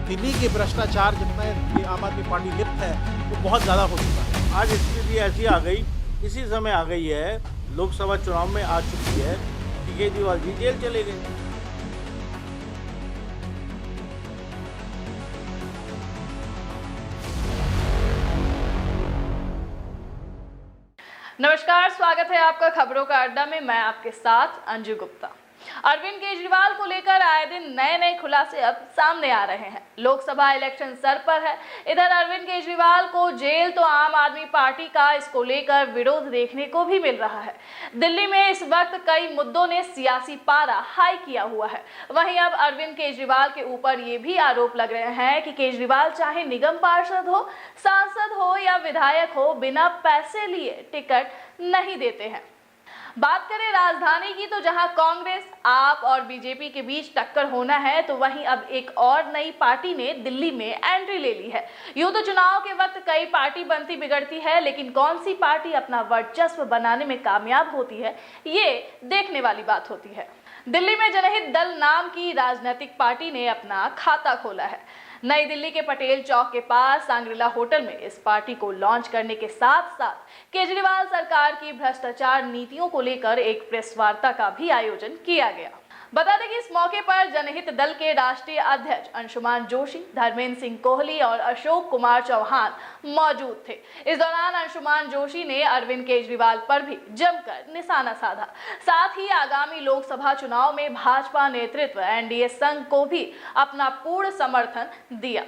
दिल्ली के भ्रष्टाचार जितना ये आम आदमी पार्टी लिप्त है वो बहुत ज़्यादा हो चुका है। आज स्थिति ऐसी आ गई, इसी समय आ गई है, लोकसभा चुनाव में आ चुकी है कि केजरीवाल जी जेल चले गए। नमस्कार, स्वागत है आपका खबरों का अड्डा में। मैं आपके साथ अंजू गुप्ता। अरविंद केजरीवाल को लेकर आए दिन नए खुलासे अब सामने आ रहे हैं। लोकसभा इलेक्शन सर पर है। इधर अरविंद केजरीवाल को जेल तो आम आदमी पार्टी का इसको लेकर विरोध देखने को भी मिल रहा है। दिल्ली में इस वक्त कई मुद्दों ने सियासी पारा हाई किया हुआ है। वहीं अब अरविंद केजरीवाल के ऊपर ये भी आरोप लग रहे हैं कि केजरीवाल चाहे निगम पार्षद हो, सांसद हो या विधायक हो, बिना पैसे लिए टिकट नहीं देते हैं। बात करें राजधानी की, तो जहां कांग्रेस, आप और बीजेपी के बीच टक्कर होना है, तो वहीं अब एक और नई पार्टी ने दिल्ली में एंट्री ले ली है। यूं तो चुनाव के वक्त कई पार्टी बनती बिगड़ती है, लेकिन कौन सी पार्टी अपना वर्चस्व बनाने में कामयाब होती है, ये देखने वाली बात होती है। दिल्ली में जनहित दल नाम की राजनीतिक पार्टी ने अपना खाता खोला है। नई दिल्ली के पटेल चौक के पास सांग्रीला होटल में इस पार्टी को लॉन्च करने के साथ साथ केजरीवाल सरकार की भ्रष्टाचार नीतियों को लेकर एक प्रेस वार्ता का भी आयोजन किया गया। बता दें कि इस मौके पर जनहित दल के राष्ट्रीय अध्यक्ष अंशुमान जोशी, धर्मेंद्र सिंह कोहली और अशोक कुमार चौहान मौजूद थे। इस दौरान अंशुमान जोशी ने अरविंद केजरीवाल पर भी जमकर निशाना साधा। साथ ही आगामी लोकसभा चुनाव में भाजपा नेतृत्व एनडीए संघ को भी अपना पूर्ण समर्थन दिया।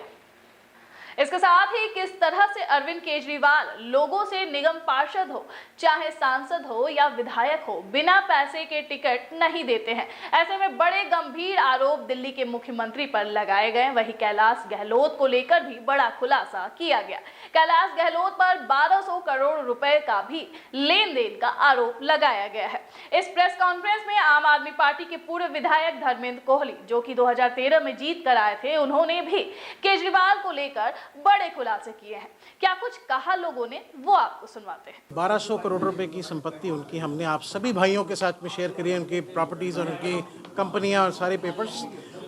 इसके साथ ही किस तरह से अरविंद केजरीवाल लोगों से निगम पार्षद हो, चाहे सांसद हो या विधायक हो, बिना पैसे के टिकट नहीं देते हैं। ऐसे में बड़े गंभीर आरोप दिल्ली के मुख्यमंत्री पर लगाए गए। वहीं कैलाश गहलोत को लेकर भी बड़ा खुलासा किया गया। कैलाश गहलोत पर 1200 करोड़ रुपए का भी लेन देन का आरोप लगाया गया है। इस प्रेस कॉन्फ्रेंस में आम आदमी पार्टी के पूर्व विधायक धर्मेंद्र कोहली, जो कि 2013 में जीत कर आए थे, उन्होंने भी केजरीवाल को लेकर बड़े खुलासे किए हैं। क्या कुछ कहा लोगों ने, वो आपको सुनवाते हैं। 1200 करोड़ रुपए की संपत्ति उनकी हमने आप सभी भाइयों के साथ में शेयर करी है, उनकी प्रॉपर्टीज़ और उनकी कंपनियां और सारे पेपर्स।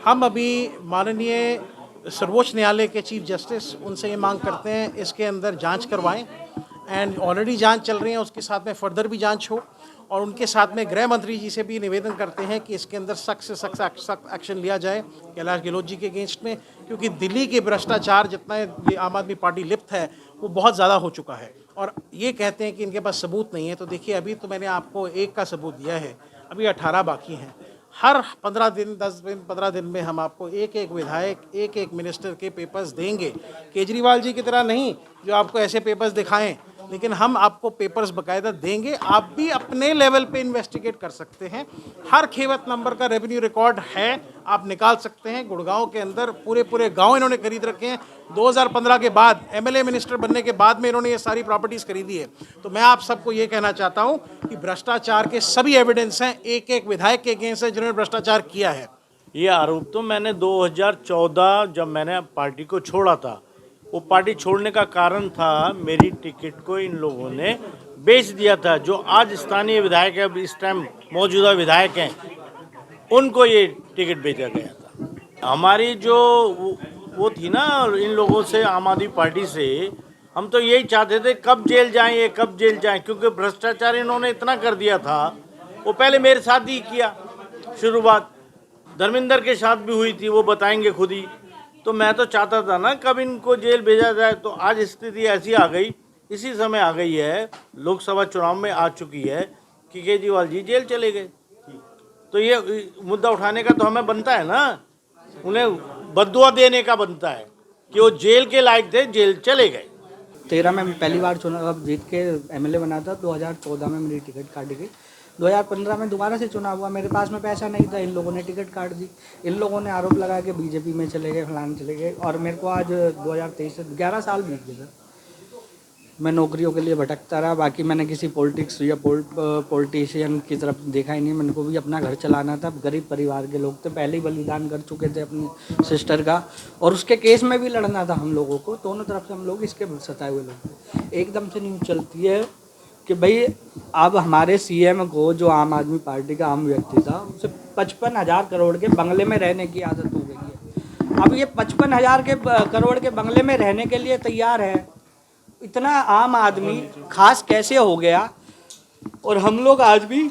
हम अभी माननीय सर्वोच्च न्यायालय के चीफ जस्टिस, उनसे ये मांग करते हैं इसके अंदर जांच करवाएं। एंड ऑलरेडी जांच चल रही है, उसके साथ में फर्दर भी जांच हो। और उनके साथ में गृह मंत्री जी से भी निवेदन करते हैं कि इसके अंदर सख्त से सख्त एक्शन लिया जाए कैलाश गहलोत जी के अगेंस्ट में, क्योंकि दिल्ली के भ्रष्टाचार जितना ये आम आदमी पार्टी लिप्त है वो बहुत ज़्यादा हो चुका है। और ये कहते हैं कि इनके पास सबूत नहीं है, तो देखिए अभी तो मैंने आपको एक का सबूत दिया है, अभी 18 बाकी हैं। हर 15 दिन, 10 दिन, 15 दिन में हम आपको एक एक विधायक, एक एक मिनिस्टर के पेपर्स देंगे। केजरीवाल जी की तरह नहीं जो आपको ऐसे पेपर्स दिखाएं, लेकिन हम आपको पेपर्स बकायदा देंगे। आप भी अपने लेवल पे इन्वेस्टिगेट कर सकते हैं। हर खेवत नंबर का रेवेन्यू रिकॉर्ड है, आप निकाल सकते हैं। गुड़गांव के अंदर पूरे गांव इन्होंने खरीद रखे हैं। 2015 के बाद, एमएलए मिनिस्टर बनने के बाद में इन्होंने ये सारी प्रॉपर्टीज़ खरीदी है। तो मैं आप सबको ये कहना चाहता हूँ कि भ्रष्टाचार के सभी एविडेंस हैं, एक एक विधायक के अगेंस्ट है जिन्होंने भ्रष्टाचार किया है। ये आरोप तो मैंने 2014 जब मैंने पार्टी को छोड़ा था, वो पार्टी छोड़ने का कारण था मेरी टिकट को इन लोगों ने बेच दिया था। जो आज स्थानीय विधायक है, इस टाइम मौजूदा विधायक हैं, उनको ये टिकट बेचा गया था। हमारी जो वो थी ना इन लोगों से, आम आदमी पार्टी से, हम तो यही चाहते थे कब जेल जाएं ये, कब जेल जाएं, क्योंकि भ्रष्टाचार इन्होंने इतना कर दिया था। वो पहले मेरे साथ ही किया शुरुआत, धर्मेंद्र के साथ भी हुई थी, वो बताएंगे खुद ही। तो मैं तो चाहता था ना कब इनको जेल भेजा जाए। तो आज स्थिति ऐसी आ गई, इसी समय आ गई है, लोकसभा चुनाव में आ चुकी है कि केजरीवाल जी जेल चले गए। तो ये मुद्दा उठाने का तो हमें बनता है ना, उन्हें बद्दुआ देने का बनता है कि वो जेल के लायक थे, जेल चले गए। 13 में पहली बार चुनाव जीत के एमएलए बना था। 2014 में मेरी टिकट काटी गई। 2015 में दोबारा से चुनाव हुआ, मेरे पास में पैसा नहीं था, इन लोगों ने टिकट काट दी। इन लोगों ने आरोप लगाया कि बीजेपी में चले गए, फलाने चले गए। और मेरे को आज 2023 से 11 साल बीत गए सर। मैं नौकरियों के लिए भटकता रहा। बाकी मैंने किसी पॉलिटिक्स या पॉलिटिशियन की तरफ देखा ही नहीं। मेरे को भी अपना घर चलाना था। गरीब परिवार के लोग थे, पहले ही बलिदान कर चुके थे अपनी सिस्टर का, और उसके केस में भी लड़ना था हम लोगों को। दोनों तरफ से हम लोग इसके सताए हुए लोग थे। एकदम से न्यूज़ चलती है कि भाई अब हमारे सीएम को, जो आम आदमी पार्टी का आम व्यक्ति था, उसे 55,000 करोड़ के बंगले में रहने की आदत हो गई है। अब ये 55,000 के करोड़ के बंगले में रहने के लिए तैयार है। इतना आम आदमी खास कैसे हो गया, और हम लोग आज भी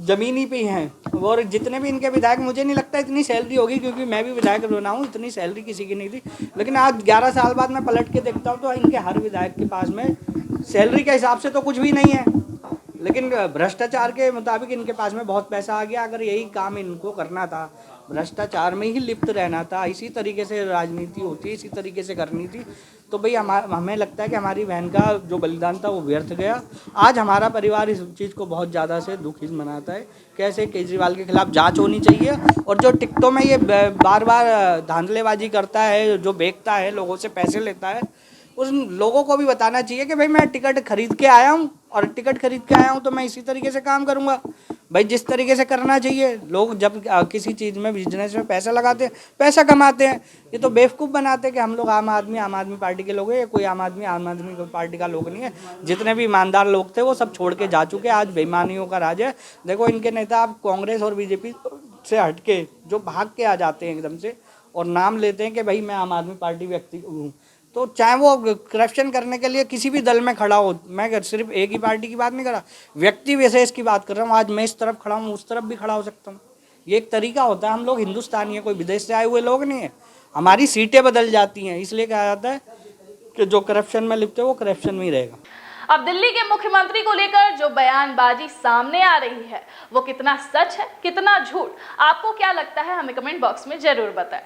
ज़मीनी पे ही हैं। और जितने भी इनके विधायक, मुझे नहीं लगता इतनी सैलरी होगी, क्योंकि मैं भी विधायक बना हूँ, इतनी सैलरी किसी की नहीं थी। लेकिन आज 11 साल बाद मैं पलट के देखता हूँ तो इनके हर विधायक के पास में सैलरी के हिसाब से तो कुछ भी नहीं है, लेकिन भ्रष्टाचार के मुताबिक इनके पास में बहुत पैसा आ गया। अगर यही काम इनको करना था, भ्रष्टाचार में ही लिप्त रहना था, इसी तरीके से राजनीति होती है, इसी तरीके से करनी थी, तो भाई हमें लगता है कि हमारी बहन का जो बलिदान था वो व्यर्थ गया। आज हमारा परिवार इस चीज़ को बहुत ज़्यादा से दुखी मनाता है। कैसे केजरीवाल के खिलाफ जांच होनी चाहिए, और जो टिकटों में ये बार बार धांधलेबाजी करता है, जो बेचता है, लोगों से पैसे लेता है, उस लोगों को भी बताना चाहिए कि भाई मैं टिकट खरीद के आया हूँ, और टिकट खरीद के आया हूँ तो मैं इसी तरीके से काम करूँगा। भाई जिस तरीके से करना चाहिए। लोग जब किसी चीज़ में, बिजनेस में पैसा लगाते हैं, पैसा कमाते हैं। ये तो बेवकूफ़ बनाते हैं कि हम लोग आम आदमी पार्टी के लोग हैं। कोई आम आदमी पार्टी का लोग नहीं है। जितने भी ईमानदार लोग थे वो सब छोड़ के जा चुके हैं। आज बेईमानियों का राज है। देखो इनके नेता अब कांग्रेस और बीजेपी से हट के जो भाग के आ जाते हैं एकदम से, और नाम लेते हैं कि भाई मैं आम आदमी पार्टी व्यक्ति हूँ, तो चाहे वो करप्शन करने के लिए किसी भी दल में खड़ा हो, मैं सिर्फ एक ही पार्टी की बात नहीं कर रहा, व्यक्ति विशेष की बात कर रहा हूँ। आज मैं इस तरफ खड़ा हूँ, उस तरफ भी खड़ा हो सकता हूँ। ये एक तरीका होता है। हम लोग हिंदुस्तानी हैं, कोई विदेश से आए हुए लोग नहीं है। हमारी सीटें बदल जाती हैं, इसलिए कहा जाता है कि जो करप्शन में लिप्त है वो करप्शन में ही रहेगा। अब दिल्ली के मुख्यमंत्री को लेकर जो बयानबाजी सामने आ रही है वो कितना सच है, कितना झूठ, आपको क्या लगता है, हमें कमेंट बॉक्स में जरूर बताएं।